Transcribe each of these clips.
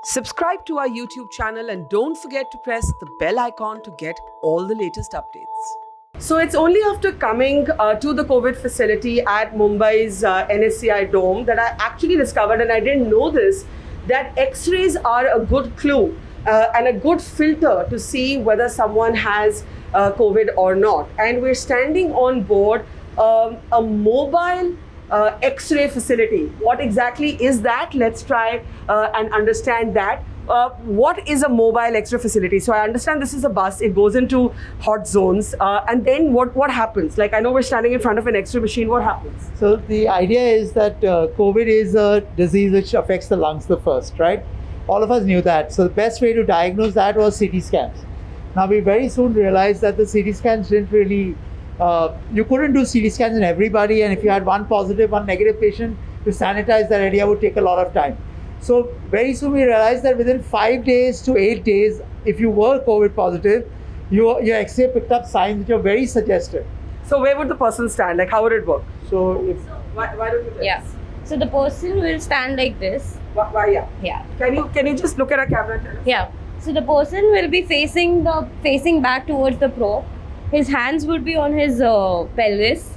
Subscribe to our YouTube channel and don't forget to press the bell icon to get all the latest updates. So it's only after coming to the COVID facility at Mumbai's NSCI Dome that I actually discovered, and I didn't know this, that X-rays are a good clue and a good filter to see whether someone has COVID or not. And we're standing on board a mobile X-ray facility. What exactly is that? Let's try and understand that. What is a mobile X-ray facility? So I understand this is a bus. It goes into hot zones, and then what happens? Like, I know we're standing in front of an X-ray machine. What happens? So the idea is that COVID is a disease which affects the lungs the first, right? All of us knew that. So the best way to diagnose that was CT scans. Now we very soon realized that the CT scans didn't really, you couldn't do CT scans in everybody, and if you had one positive, one negative patient, to sanitize that area would take a lot of time. So very soon we realized that within 5 days to 8 days, if you were COVID positive, your X-ray picked up signs which are very suggestive. So where would the person stand? Like, how would it work? So if Why don't you tell Yeah. us? So the person will stand like this. Why, yeah. Yeah. Can you just look at our camera and tell us? Yeah. So the person will be facing back towards the probe. His hands would be on his pelvis.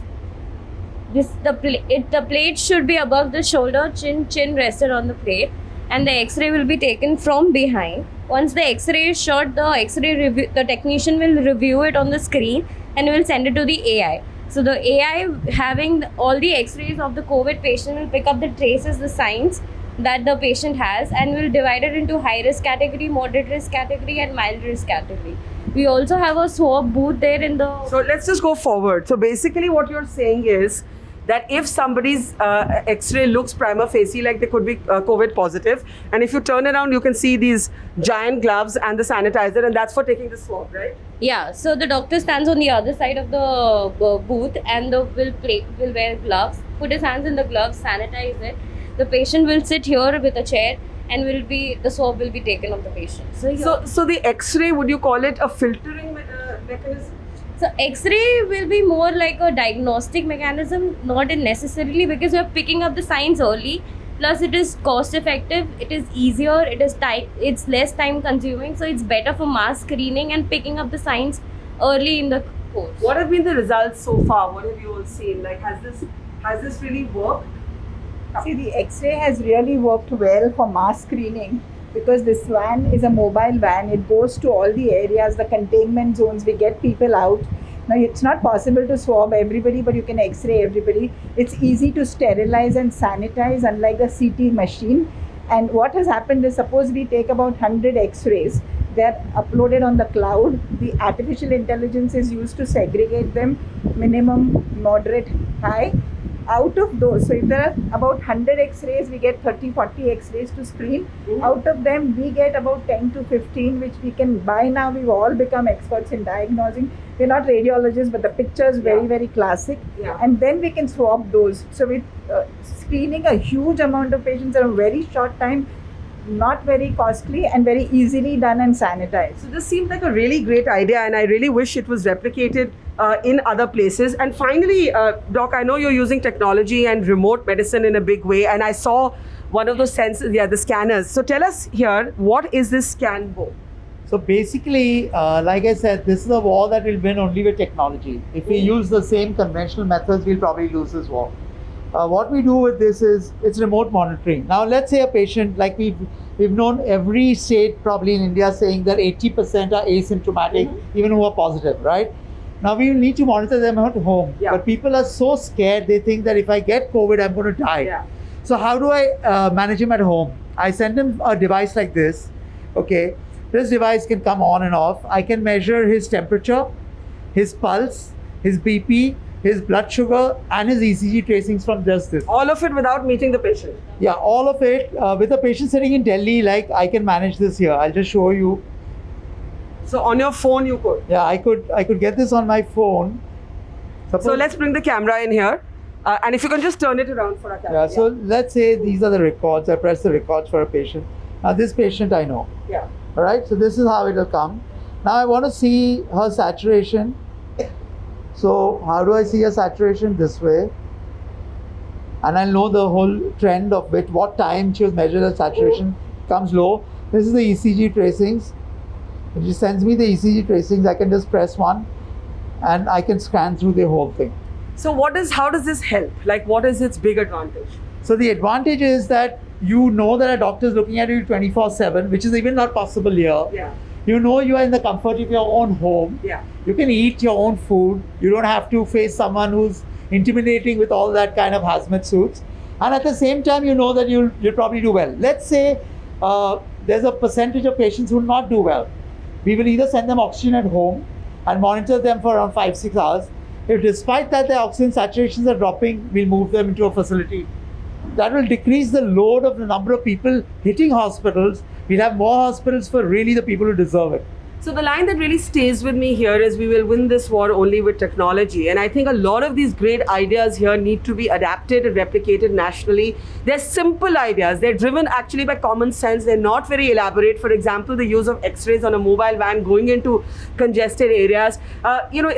The plate should be above the shoulder, chin rested on the plate, and the X-ray will be taken from behind. Once the X-ray is shot, the technician will review it on the screen and will send it to the AI. So the AI, having all the X-rays of the COVID patient, will pick up the traces, the signs that the patient has, and will divide it into high risk category, moderate risk category, and mild risk category. We also have a swab booth there in the. So let's just go forward. So basically what you're saying is that if somebody's X-ray looks prima facie like they could be COVID positive, and if you turn around, you can see these giant gloves and the sanitizer, and that's for taking the swab, right? Yeah, so the doctor stands on the other side of the booth and will wear gloves, put his hands in the gloves, sanitize it. The patient will sit here with a chair and the swab will be taken of the patient. So the X-ray, would you call it a filtering mechanism? So X-ray will be more like a diagnostic mechanism, not necessarily, because we are picking up the signs early. Plus, it is cost effective. It is easier. It's less time consuming. So it's better for mass screening and picking up the signs early in the course. What have been the results so far? What have you all seen? Like, has this really worked? See, the X-ray has really worked well for mass screening because this van is a mobile van. It goes to all the areas, the containment zones. We get people out. Now, it's not possible to swab everybody, but you can X-ray everybody. It's easy to sterilize and sanitize, unlike a CT machine. And what has happened is, suppose we take about 100 X-rays. They're uploaded on the cloud. The artificial intelligence is used to segregate them, minimum, moderate, high. Out of those, so if there are about 100 X-rays, we get 30-40 X-rays to screen. Out of them, we get about 10 to 15, which we can, by now we've all become experts in diagnosing. We're not radiologists, but the picture is very classic. Yeah. And then we can swap those. So we're screening a huge amount of patients in a very short time, not very costly, and very easily done and sanitized. So this seemed like a really great idea, and I really wish it was replicated in other places. And finally, Doc, I know you're using technology and remote medicine in a big way, and I saw one of those sensors, the scanners. So tell us here, what is this ScanBo? So basically, like I said, this is a war that will win only with technology. If we use the same conventional methods, we'll probably lose this war. What we do with this is, it's remote monitoring. Now, let's say a patient, like we've known every state probably in India saying that 80% are asymptomatic, even who are positive, right? Now, we will need to monitor them at home. Yeah. But people are so scared, they think that if I get COVID, I'm going to die. Yeah. So how do I manage him at home? I send him a device like this, okay? This device can come on and off. I can measure his temperature, his pulse, his BP, his blood sugar, and his ECG tracings from just this. All of it without meeting the patient. Yeah, all of it. With a patient sitting in Delhi, like I can manage this here. I'll just show you. So on your phone you could. Yeah, I could get this on my phone. So let's bring the camera in here. And if you can just turn it around for our camera. Yeah, so let's say these are the records. I press the records for a patient. Now this patient I know. Yeah. All right, so this is how it will come. Now I want to see her saturation. So how do I see her saturation? This way. And I'll know the whole trend of what time she was measured her saturation comes low. This is the ECG tracings. If she sends me the ECG tracings, I can just press one and I can scan through the whole thing. So how does this help? Like, what is its big advantage? So the advantage is that you know that a doctor is looking at you 24/7, which is even not possible here. Yeah. You know you are in the comfort of your own home. Yeah. You can eat your own food. You don't have to face someone who's intimidating with all that kind of hazmat suits. And at the same time, you know that you'll probably do well. Let's say there's a percentage of patients who will not do well. We will either send them oxygen at home and monitor them for around 5-6 hours. If despite that their oxygen saturations are dropping, we'll move them into a facility. That will decrease the load of the number of people hitting hospitals. We'll have more hospitals for really the people who deserve it. So the line that really stays with me here is we will win this war only with technology. And I think a lot of these great ideas here need to be adapted and replicated nationally. They're simple ideas. They're driven actually by common sense. They're not very elaborate. For example, the use of X-rays on a mobile van going into congested areas,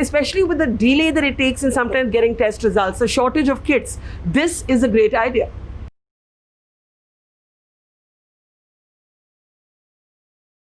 especially with the delay that it takes in sometimes getting test results, the shortage of kits. This is a great idea.